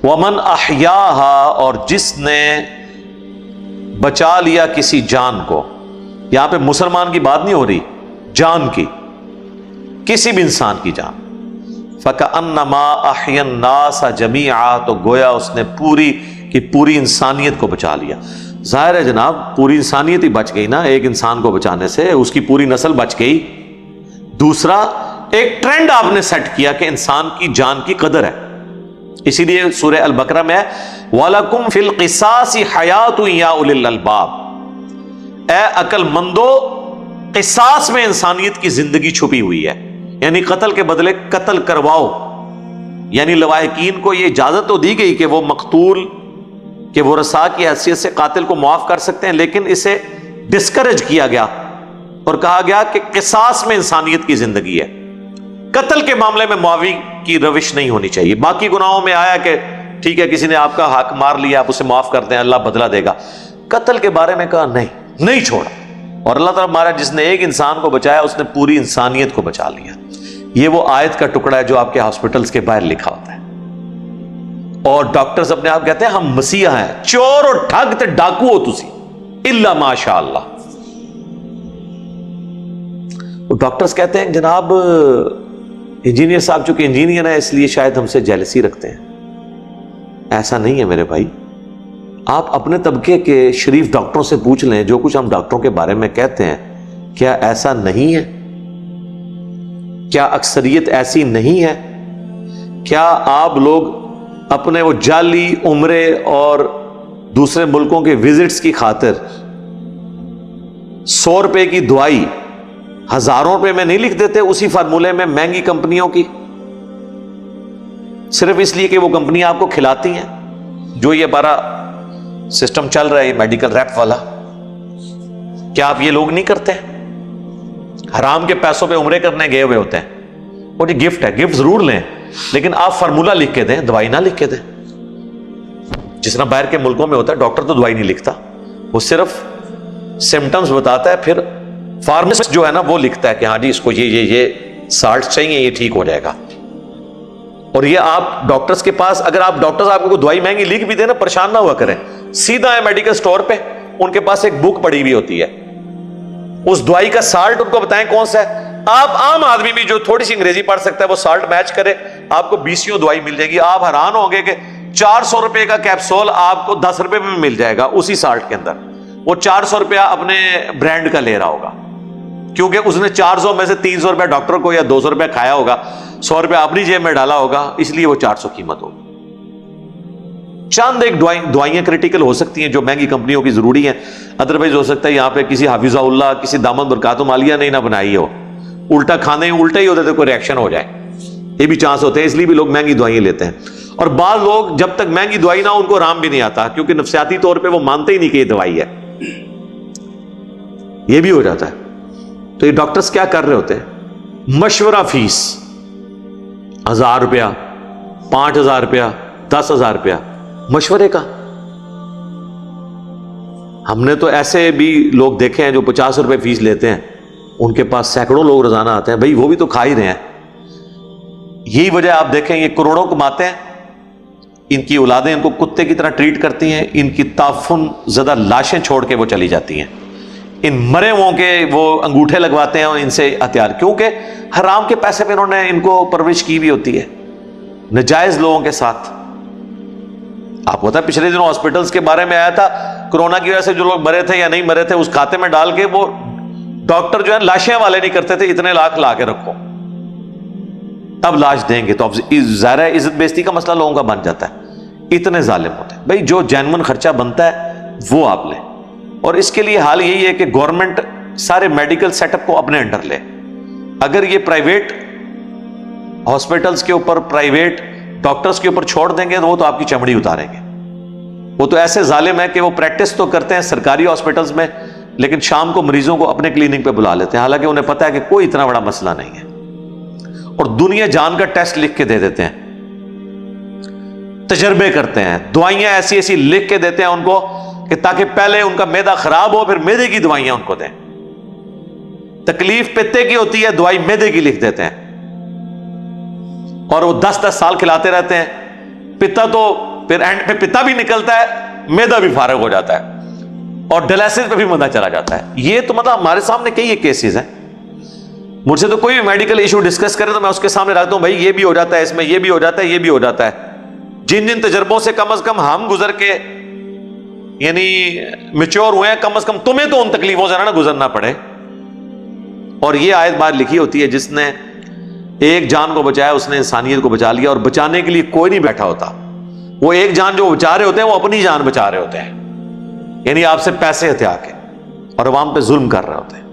ومن احیاها، اور جس نے بچا لیا کسی جان کو. یہاں پہ مسلمان کی بات نہیں ہو رہی، جان کی، کسی بھی انسان کی جان. فَكَأَنَّمَا أَحْيَا النَّاسَ جَمِيعًا، تو گویا اس نے پوری کی پوری انسانیت کو بچا لیا. ظاہر ہے جناب پوری انسانیت ہی بچ گئی نا ایک انسان کو بچانے سے، اس کی پوری نسل بچ گئی. دوسرا ایک ٹرینڈ آپ نے سیٹ کیا کہ انسان کی جان کی قدر ہے. اسی لیے سورہ البقرہ میں وَلَكُمْ فِي الْقِصَاصِ حَيَاةٌ يَا أُولِي الْأَلْبَابِ، اے عقل مندو قصاص میں انسانیت کی زندگی چھپی ہوئی ہے. یعنی قتل کے بدلے قتل کرواؤ. یعنی لواحقین کو یہ اجازت تو دی گئی کہ وہ مقتول کے ورثاء کی حیثیت سے قاتل کو معاف کر سکتے ہیں، لیکن اسے ڈسکریج کیا گیا اور کہا گیا کہ قصاص میں انسانیت کی زندگی ہے. قتل کے معاملے میں معافی کی روش نہیں ہونی چاہیے. باقی گناہوں میں آیا کہ ٹھیک ہے کسی نے آپ کا حق مار لیا، آپ اسے معاف کر دیں، اللہ بدلہ دے گا. قتل کے بارے میں کہا نہیں چھوڑا. اور اللہ تعالیٰ ہمارا جس نے ایک انسان کو بچایا اس نے پوری انسانیت کو بچا لیا. یہ وہ آیت کا ٹکڑا ہے جو آپ کے ہاسپٹلز کے باہر لکھا ہوتا ہے. اور ڈاکٹرز اپنے آپ کہتے ہیں ہم مسیحا ہیں، چور اور ٹھگ تے ڈاکو ہو تسی الا ماشاء اللہ. ڈاکٹرز کہتے ہیں جناب انجینئر صاحب چونکہ انجینئر ہیں اس لیے شاید ہم سے جیلسی رکھتے ہیں. ایسا نہیں ہے میرے بھائی. آپ اپنے طبقے کے شریف ڈاکٹروں سے پوچھ لیں جو کچھ ہم ڈاکٹروں کے بارے میں کہتے ہیں، کیا ایسا نہیں ہے؟ کیا اکثریت ایسی نہیں ہے؟ کیا آپ لوگ اپنے وہ جعلی عمرے اور دوسرے ملکوں کے وزٹس کی خاطر 100 روپے کی دوائی ہزاروں روپے میں نہیں لکھ دیتے اسی فارمولے میں مہنگی کمپنیوں کی، صرف اس لیے کہ وہ کمپنیاں آپ کو کھلاتی ہیں؟ جو یہ ہمارا سسٹم چل رہا ہے میڈیکل ریپ والا، کیا آپ یہ لوگ نہیں کرتے؟ حرام کے پیسوں پہ عمرے کرنے گئے ہوئے ہوتے ہیں. اور یہ گفٹ ہے، گفٹ ضرور لیں لیکن آپ فارمولا لکھ کے دیں، دوائی نہ لکھ کے دیں. جس طرح باہر کے ملکوں میں ہوتا ہے ڈاکٹر تو دوائی نہیں لکھتا، وہ صرف سمٹمز بتاتا ہے، پھر فارماسسٹ جو ہے نا وہ لکھتا ہے کہ ہاں جی اس کو یہ سالٹ چاہیے، یہ ٹھیک ہو جائے گا. اور یہ آپ ڈاکٹرز کے پاس، اگر آپ ڈاکٹرز آپ کو دوائی مہنگی لکھ بھی دیں نا پریشان نہ ہوا کریں، سیدھا ہے میڈیکل سٹور پہ، ان کے پاس ایک بک پڑی ہوئی ہوتی ہے، اس دوائی کا سالٹ ان کو بتائیں کون سا ہے. آپ عام آدمی بھی جو تھوڑی سی انگریزی پڑھ سکتا ہے وہ سالٹ میچ کرے، آپ کو 20 دوائی مل جائے گی. آپ حیران ہوں گے کہ 400 روپے کا کیپسول آپ کو 10 روپے میں مل جائے گا اسی سالٹ کے اندر. وہ 400 روپیہ اپنے برانڈ کا لے رہا ہوگا کیونکہ اس نے 400 میں سے 300 روپیہ ڈاکٹر کو یا 200 روپیہ کھایا ہوگا، 100 روپیہ اپنی جیب میں ڈالا ہوگا، اس لیے وہ 400 قیمت ہوگی. چند ایک دوائیاں کریٹیکل ہو سکتی ہیں جو مہنگی کمپنیوں کی ضروری ہیں، ادروائز ہو سکتا ہے یہاں پہ کسی حافظہ اللہ کسی دامن برکاتہم عالیہ نے نہ بنائی ہو، الٹا کھانے الٹا ہی ہوتا ہے تو کوئی ریئیکشن ہو جائے، یہ بھی چانس ہوتے ہیں، اس لیے بھی لوگ مہنگی دوائیں لیتے ہیں. اور بعض لوگ جب تک مہنگی دوائی نہ ہو ان کو آرام بھی نہیں آتا کیونکہ نفسیاتی طور پہ وہ مانتے ہی نہیں کہ یہ دوائی ہے، یہ بھی ہو جاتا ہے. تو یہ ڈاکٹرز کیا کر رہے ہوتے ہیں؟ مشورہ فیس 1000 روپیہ 5000 روپیہ 10,000 روپیہ مشورے کا. ہم نے تو ایسے بھی لوگ دیکھے ہیں جو 50 روپے فیس لیتے ہیں، ان کے پاس سینکڑوں لوگ روزانہ آتے ہیں. بھائی وہ بھی تو کھا ہی رہے ہیں. یہی وجہ آپ دیکھیں یہ کروڑوں کماتے ہیں، ان کی اولادیں ان کو کتے کی طرح ٹریٹ کرتی ہیں، ان کی تعفن زدہ لاشیں چھوڑ کے وہ چلی جاتی ہیں، ان مرے ہوں کے وہ انگوٹھے لگواتے ہیں اور ان سے ہتھیار، کیونکہ حرام کے پیسے پہ انہوں نے ان کو پرورش کی بھی ہوتی ہے نجائز لوگوں کے ساتھ. آپ کو پتا ہے پچھلے دنوں ہاسپٹلز کے بارے میں آیا تھا، کرونا کی وجہ سے جو لوگ مرے تھے یا نہیں مرے تھے اس کھاتے میں ڈال کے وہ ڈاکٹر جو ہے لاشیں والے نہیں کرتے تھے، اتنے لاکھ لا کے رکھو، اب لاش دیں گے تو اب ظاہر ہے عزت بیزتی کا مسئلہ لوگوں کا بن جاتا ہے. اتنے ظالم ہوتے ہیں. بھائی جو جینون خرچہ بنتا ہے وہ آپ لیں، اور اس کے لیے حال یہی ہے کہ گورنمنٹ سارے میڈیکل سیٹ اپ کو اپنے انڈر لے. اگر یہ پرائیویٹ ہاسپٹلز کے اوپر پرائیویٹ ڈاکٹرز کے اوپر چھوڑ دیں گے تو وہ تو آپ کی چمڑی اتاریں گے. وہ تو ایسے ظالم ہے کہ وہ پریکٹس تو کرتے ہیں سرکاری ہاسپٹلز میں لیکن شام کو مریضوں کو اپنے کلینک پہ بلا لیتے ہیں، حالانکہ انہیں پتہ ہے کہ کوئی اتنا بڑا مسئلہ نہیں ہے، اور دنیا جان کا ٹیسٹ لکھ کے دے دیتے ہیں، تجربے کرتے ہیں، دوائیاں ایسی ایسی لکھ کے دیتے ہیں ان کو کہ تاکہ پہلے ان کا معدہ خراب ہو پھر معدے کی دوائیاں ان کو دیں. تکلیف پتے کی ہوتی ہے، دوائی معدے کی لکھ دیتے ہیں، اور وہ 10-10 سال کھلاتے رہتے ہیں. پتا تو پھر اینڈ پہ پتا بھی نکلتا ہے, میدا بھی فارغ ہو جاتا ہے, اور ڈائلسس پہ بھی بندہ چلا جاتا ہے. یہ تو مطلب ہمارے سامنے کئی کیسز ہیں. مجھ سے تو کوئی بھی میڈیکل ایشو ڈسکس کرے تو میں اس کے سامنے رکھتا ہوں, بھائی یہ بھی ہو جاتا ہے, اس میں یہ بھی ہو جاتا ہے, یہ بھی ہو جاتا ہے. جن جن تجربوں سے کم از کم ہم گزر کے یعنی میچور ہوئے ہیں, کم از کم تمہیں تو ان تکلیفوں سے نہ گزرنا پڑے. اور یہ آیت بات لکھی ہوتی ہے, جس نے ایک جان کو بچایا اس نے انسانیت کو بچا لیا, اور بچانے کے لیے کوئی نہیں بیٹھا ہوتا. وہ ایک جان جو بچا رہے ہوتے ہیں وہ اپنی جان بچا رہے ہوتے ہیں, یعنی آپ سے پیسے ہتھیا کے, اور عوام پہ ظلم کر رہے ہوتے ہیں.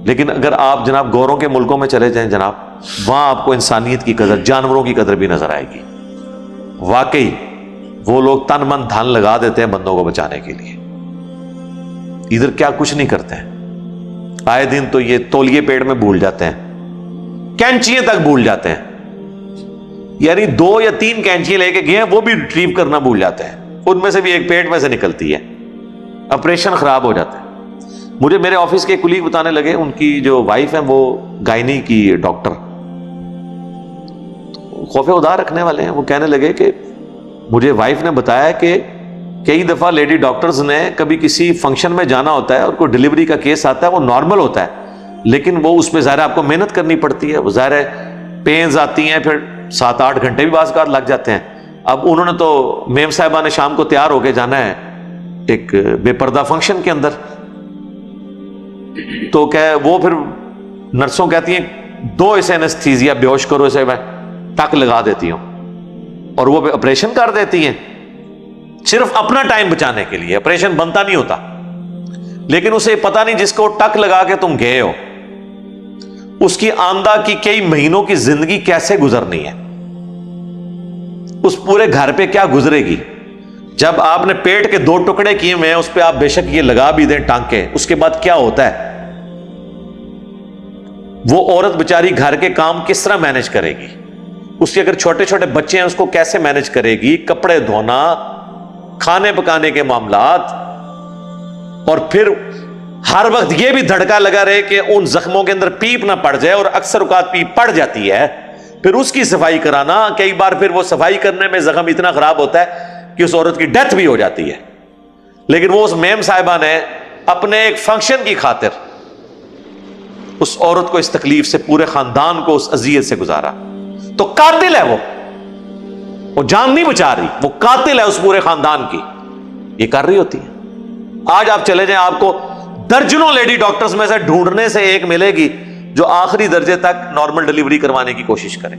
لیکن اگر آپ جناب گوروں کے ملکوں میں چلے جائیں جناب, وہاں آپ کو انسانیت کی قدر, جانوروں کی قدر بھی نظر آئے گی. واقعی وہ لوگ تن من دھن لگا دیتے ہیں بندوں کو بچانے کے لیے. ادھر کیا کچھ نہیں کرتے ہیں, آئے دن تو یہ تولیے پیڑ میں بھول جاتے ہیں, کینچیاں تک بھول جاتے ہیں. یعنی 2 یا 3 کینچیاں لے کے گئے ہیں, وہ بھی ریٹریو کرنا بھول جاتے ہیں. ان میں سے بھی ایک پیٹ میں سے نکلتی ہے, آپریشن خراب ہو جاتا ہے. مجھے میرے آفس کے کلیگ بتانے لگے, ان کی جو وائف ہے وہ گائنی کی ڈاکٹر, خوف خدا رکھنے والے ہیں. وہ کہنے لگے کہ مجھے وائف نے بتایا کہ کئی دفعہ لیڈی ڈاکٹرز نے کبھی کسی فنکشن میں جانا ہوتا ہے اور کوئی ڈلیوری کا کیس آتا ہے, وہ نارمل ہوتا ہے, لیکن وہ اس میں ظاہر آپ کو محنت کرنی پڑتی ہے, وہ ظاہر پینز آتی ہیں, پھر 7-8 گھنٹے بھی بعض اوقات لگ جاتے ہیں. اب انہوں نے تو میم صاحبہ نے شام کو تیار ہو کے جانا ہے ایک بے پردہ فنکشن کے اندر, تو وہ پھر نرسوں کہتی ہیں 2 اسے انستھیزیا بے ہوش کرو, اسے میں ٹک لگا دیتی ہوں, اور وہ آپریشن کر دیتی ہیں صرف اپنا ٹائم بچانے کے لیے. آپریشن بنتا نہیں ہوتا, لیکن اسے پتا نہیں جس کو ٹک لگا کے تم گئے ہو اس کی آمدہ کی کئی مہینوں کی زندگی کیسے گزرنی ہے, اس پورے گھر پہ کیا گزرے گی. جب آپ نے پیٹ کے 2 ٹکڑے کیے ہوئے ہیں, اس پہ آپ بے شک یہ لگا بھی دیں ٹانکے, اس کے بعد کیا ہوتا ہے. وہ عورت بیچاری گھر کے کام کس طرح مینج کرے گی, اس کے اگر چھوٹے چھوٹے بچے ہیں اس کو کیسے مینج کرے گی, کپڑے دھونا, کھانے پکانے کے معاملات, اور پھر ہر وقت یہ بھی دھڑکا لگا رہے کہ ان زخموں کے اندر پیپ نہ پڑ جائے, اور اکثر اوقات پیپ پڑ جاتی ہے, پھر اس کی صفائی کرانا. کئی بار پھر وہ صفائی کرنے میں زخم اتنا خراب ہوتا ہے کہ اس عورت کی ڈیتھ بھی ہو جاتی ہے. لیکن وہ اس میم صاحبہ نے اپنے ایک فنکشن کی خاطر اس عورت کو اس تکلیف سے, پورے خاندان کو اس اذیت سے گزارا. تو قاتل ہے وہ جان نہیں بچا رہی, وہ قاتل ہے اس پورے خاندان کی. یہ کر رہی ہوتی ہے. آج آپ چلے جائیں, آپ کو درجنوں لیڈی ڈاکٹرز میں سے ڈھونڈنے سے ایک ملے گی جو آخری درجے تک نارمل ڈلیوری کروانے کی کوشش کرے,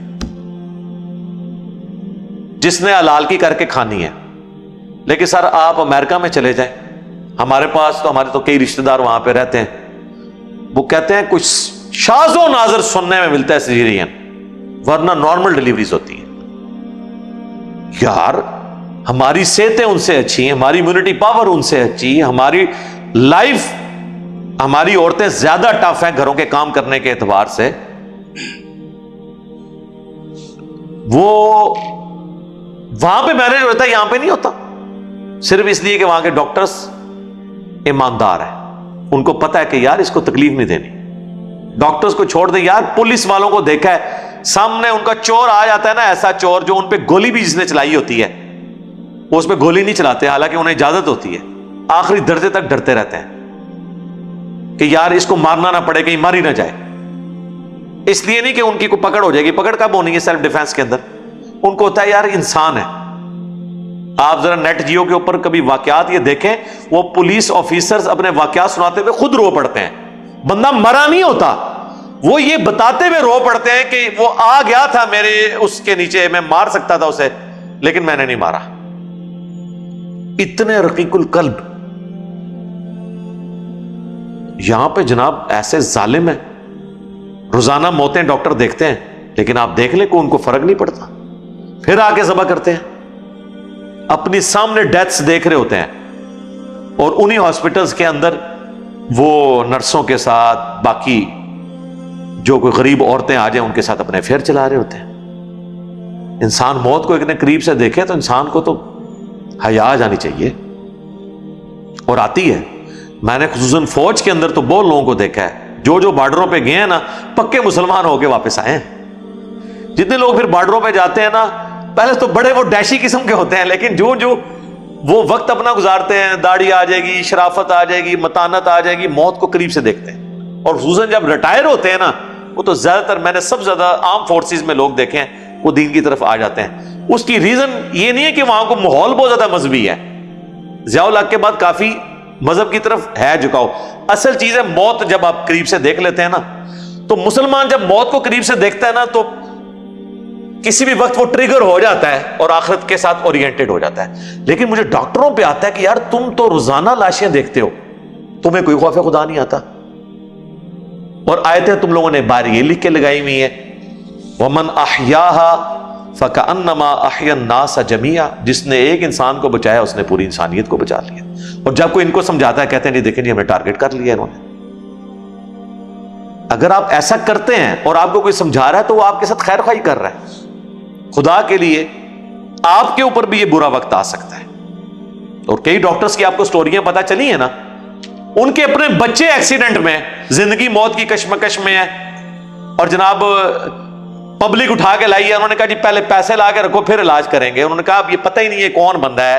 جس نے حلال کی کر کے کھانی ہے. لیکن سر آپ امریکہ میں چلے جائیں, ہمارے تو کئی رشتہ دار وہاں پہ رہتے ہیں, وہ کہتے ہیں کچھ شاذ و نادر سننے میں ملتا ہے سیزیرین, ورنہ نارمل ڈلیوریز ہوتی ہیں. یار ہماری صحتیں ان سے اچھی ہیں, ہماری امیونٹی پاور ان سے اچھی, ہماری لائف, ہماری عورتیں زیادہ ٹف ہیں گھروں کے کام کرنے کے اعتبار سے. وہ وہاں پہ مینج ہوتا ہے, یہاں پہ نہیں ہوتا, صرف اس لیے کہ وہاں کے ڈاکٹرز ایماندار ہیں, ان کو پتا ہے کہ یار اس کو تکلیف نہیں دینی. ڈاکٹرز کو چھوڑ دیں یار, پولیس والوں کو دیکھا ہے سامنے ان کا چور آ جاتا ہے نا, ایسا چور جو ان پہ گولی بھی جس نے چلائی ہوتی ہے وہ اس پہ گولی نہیں چلاتے, حالانکہ انہیں اجازت ہوتی ہے, آخری درجے تک ڈرتے رہتے ہیں کہ یار اس کو مارنا نہ پڑے, کہیں ماری نہ جائے. اس لیے نہیں کہ ان کی کوئی پکڑ ہو جائے گی, پکڑ کب ہونی ہے سیلف ڈیفenس کے اندر, ان کو ہوتا ہے یار انسان ہے. آپ ذرا نیٹ جیو کے اوپر کبھی واقعات یہ دیکھیں, وہ پولیس آفیسرز اپنے واقعات سناتے ہوئے خود رو پڑتے ہیں. بندہ مرا نہیں ہوتا, وہ یہ بتاتے ہوئے رو پڑتے ہیں کہ وہ آ گیا تھا میرے اس کے نیچے, میں مار سکتا تھا اسے لیکن میں نے نہیں مارا. اتنے رقیق القلب. یہاں پہ جناب ایسے ظالم ہیں, روزانہ موتیں ڈاکٹر دیکھتے ہیں, لیکن آپ دیکھ لیں کہ ان کو فرق نہیں پڑتا, پھر آ کے ذبح کرتے ہیں, اپنی سامنے ڈیتھس دیکھ رہے ہوتے ہیں, اور انہی ہاسپٹلز کے اندر وہ نرسوں کے ساتھ باقی جو کوئی غریب عورتیں آ جائیں ان کے ساتھ اپنے افیئر چلا رہے ہوتے ہیں. انسان موت کو اتنے قریب سے دیکھے تو انسان کو تو حیا آ جانی چاہیے, اور آتی ہے. میں نے خصوصاً فوج کے اندر تو بہت لوگوں کو دیکھا ہے جو بارڈروں پہ گئے ہیں نا, پکے مسلمان ہو کے واپس آئے ہیں. جتنے لوگ پھر بارڈروں پہ جاتے ہیں نا, پہلے تو بڑے وہ ڈیشی قسم کے ہوتے ہیں، لیکن جو وہ وقت اپنا گزارتے ہیں، داڑھی آ جائے گی، شرافت آ جائے گی، متانت آ جائے گی، موت کو قریب سے دیکھتے ہیں. اور خصوصاً جب ریٹائر ہوتے ہیں نا، وہ تو زیادہ تر میں نے سب سے زیادہ عام فورسز میں لوگ دیکھے ہیں وہ دین کی طرف آ جاتے ہیں. اس کی ریزن یہ نہیں ہے کہ وہاں کو ماحول بہت زیادہ مذہبی ہے، ضیاء الحق کے بعد کافی مذہب کی طرف ہے جھکاؤ. اصل چیز ہے موت جب آپ قریب سے دیکھ لیتے ہیں نا، تو مسلمان جب موت کو قریب سے دیکھتا ہے نا تو کسی بھی وقت وہ ٹریگر ہو جاتا ہے اور آخرت کے ساتھ اورینٹڈ ہو جاتا ہے. لیکن مجھے ڈاکٹروں پہ آتا ہے کہ یار تم تو روزانہ لاشیں دیکھتے ہو، تمہیں کوئی خوف خدا نہیں آتا. اور آیتیں تم لوگوں نے باہر یہ لکھ کے لگائی ہوئی ہیں، وَمَنْ أَحْيَاهَا فَكَأَنَّمَا أَحْيَا النَّاسَ جَمِيعًا، جس نے ایک انسان کو بچایا اس نے پوری انسانیت کو بچا لیا. اور جب کوئی ان کو سمجھاتا ہے کہتے ہیں نہیں دیکھیں نہیں ہمیں ٹارگٹ کر لیا انہوں نے. اگر آپ ایسا کرتے ہیں اور آپ کو کوئی سمجھا رہا ہے تو وہ آپ کے ساتھ خیر خواہی کر رہا ہے. خدا کے لیے آپ کے اوپر بھی یہ برا وقت آ سکتا ہے. اور کئی ڈاکٹرز کی آپ کو سٹوریاں پتہ چلی ہیں نا، ان کے اپنے بچے ایکسیڈنٹ میں، زندگی موت کی کشمکش میں ہے، اور جناب پبلک اٹھا کے لائی ہے. انہوں نے کہا جی پہلے پیسے لا کے رکھو پھر علاج کریں گے. انہوں نے کہا اب یہ پتہ ہی نہیں ہے کون بندہ ہے.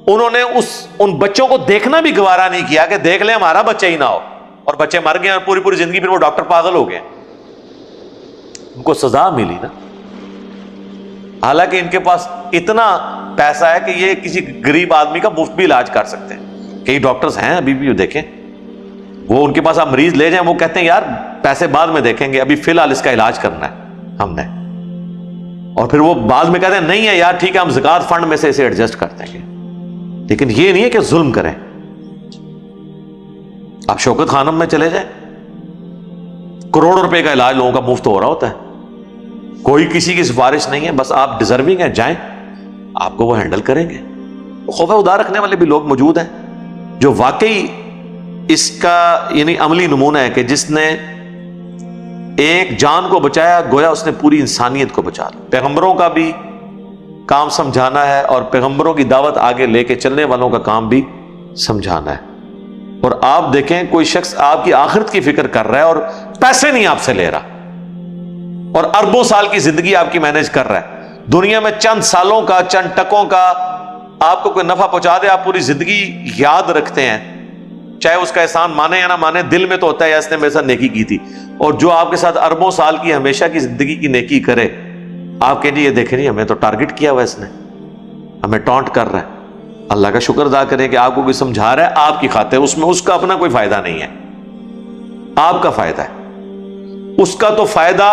انہوں نے ان بچوں کو دیکھنا بھی گوارا نہیں کیا کہ دیکھ لیں ہمارا بچہ ہی نہ ہو، اور بچے مر گئے اور پوری زندگی پھر وہ ڈاکٹر پاگل ہو گئے. ان کو سزا ملی نا، حالانکہ ان کے پاس اتنا پیسہ ہے کہ یہ کسی غریب آدمی کا مفت بھی علاج کر سکتے ہیں. کئی ڈاکٹرز ہیں ابھی بھی دیکھیں، وہ ان کے پاس آپ مریض لے جائیں وہ کہتے ہیں یار پیسے بعد میں دیکھیں گے، ابھی فی الحال اس کا علاج کرنا ہے ہم نے. اور پھر وہ بعد میں کہتے ہیں نہیں ہے یار ٹھیک ہے ہم زکوٰۃ فنڈ میں سے اسے ایڈجسٹ کر دیں گے. لیکن یہ نہیں ہے کہ ظلم کریں. آپ شوکت خانم میں چلے جائیں، کروڑوں روپے کا علاج لوگوں کا مفت ہو رہا ہوتا ہے، کوئی کسی کی سفارش نہیں ہے، بس آپ ڈیزرونگ ہیں جائیں، آپ کو وہ ہینڈل کریں گے. خوف خدا رکھنے والے بھی لوگ موجود ہیں جو واقعی اس کا یعنی عملی نمونہ ہے کہ جس نے ایک جان کو بچایا گویا اس نے پوری انسانیت کو بچا لیا. پیغمبروں کا بھی کام سمجھانا ہے اور پیغمبروں کی دعوت آگے لے کے چلنے والوں کا کام بھی سمجھانا ہے. اور آپ دیکھیں کوئی شخص آپ کی آخرت کی فکر کر رہا ہے اور پیسے نہیں آپ سے لے رہا، اور اربوں سال کی زندگی آپ کی مینج کر رہا ہے. دنیا میں چند سالوں کا چند ٹکوں کا آپ کو کوئی نفع پہنچا دے، آپ پوری زندگی یاد رکھتے ہیں، چاہے اس کا احسان مانے یا نہ مانے، دل میں تو ہوتا ہے اس نے میرے ساتھ نیکی کی تھی. اور جو آپ کے ساتھ اربوں سال کی ہمیشہ کی زندگی کی نیکی کرے، آپ کہیں یہ دیکھیں نہیں ہمیں تو ٹارگٹ کیا ہوا اس نے، ہمیں ٹانٹ کر رہا ہے. اللہ کا شکر ادا کریں کہ آپ کو کوئی سمجھا رہا ہے آپ کی خاطر، اس میں اس کا اپنا کوئی فائدہ نہیں ہے، آپ کا فائدہ ہے. اس کا تو فائدہ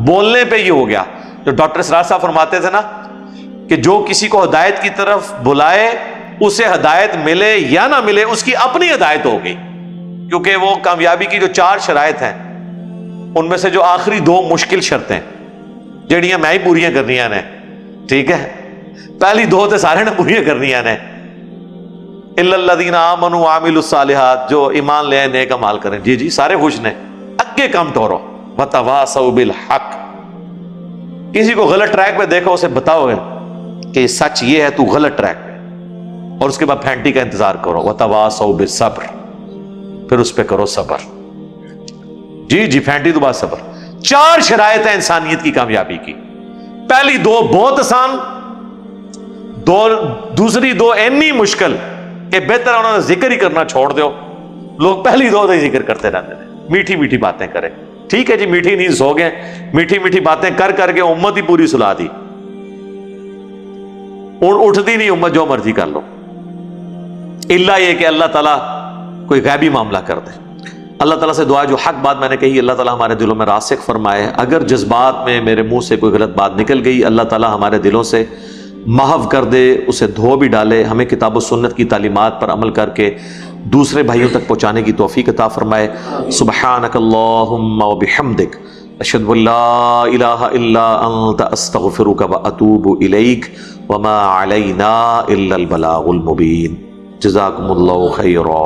بولنے پہ ہی ہو گیا. جو ڈاکٹر اسرار صاحب فرماتے تھے نا کہ جو کسی کو ہدایت کی طرف بلائے اسے ہدایت ملے یا نہ ملے اس کی اپنی ہدایت ہو گئی. کیونکہ وہ کامیابی کی جو 4 شرائط ہیں ان میں سے جو آخری 2 مشکل شرطیں جڑیاں میں ہی پوریاں کرنیاں نے، ٹھیک ہے، پہلی 2 تے سارے نے پوریاں کرنیاں نے. الا الذین آمنوا وعملوا الصالحات، جو ایمان لے آئے نیک اعمال کریں. جی سارے خوش نے، اگے کام ٹورو وتواصوا بالحق. کسی کو غلط ٹریک پہ دیکھو اسے بتاؤ کہ سچ یہ ہے، تو غلط ٹریک پہ، اور اس کے بعد پھینٹی کا انتظار کرو. وتواصوا بالصبر، پھر اس پہ کرو صبر. جی پھینٹی تو بعد صبر. 4 شرائط ہیں انسانیت کی کامیابی کی. پہلی 2 بہت آسان، دوسری 2 اتنی مشکل کہ بہتر انہوں نے ذکر ہی کرنا چھوڑ دو. لوگ پہلی 2 ہی ذکر کرتے رہتے ہیں، میٹھی باتیں کریں. ٹھیک ہے جی میٹھی نیند سو گئے، میٹھی باتیں کر کے امت ہی پوری سلا دی. اٹھتی نہیں امت، جو مرضی کر لو، الا یہ کہ اللہ تعالیٰ کوئی غیبی معاملہ کر دے. اللہ تعالیٰ سے دعا جو حق بات میں نے کہی اللہ تعالیٰ ہمارے دلوں میں راسخ فرمائے. اگر جذبات میں میرے منہ سے کوئی غلط بات نکل گئی اللہ تعالیٰ ہمارے دلوں سے محو کر دے، اسے دھو بھی ڈالے. ہمیں کتاب و سنت کی تعلیمات پر عمل کر کے دوسرے بھائیوں تک پہنچانے کی توفیق عطا فرمائے. سبحانک اللہم و بحمدک، اشہد ان لا الہ الا انت، استغفرک و اتوب الیک، وما علینا الا البلاغ المبین. جزاکم اللہ خیرا.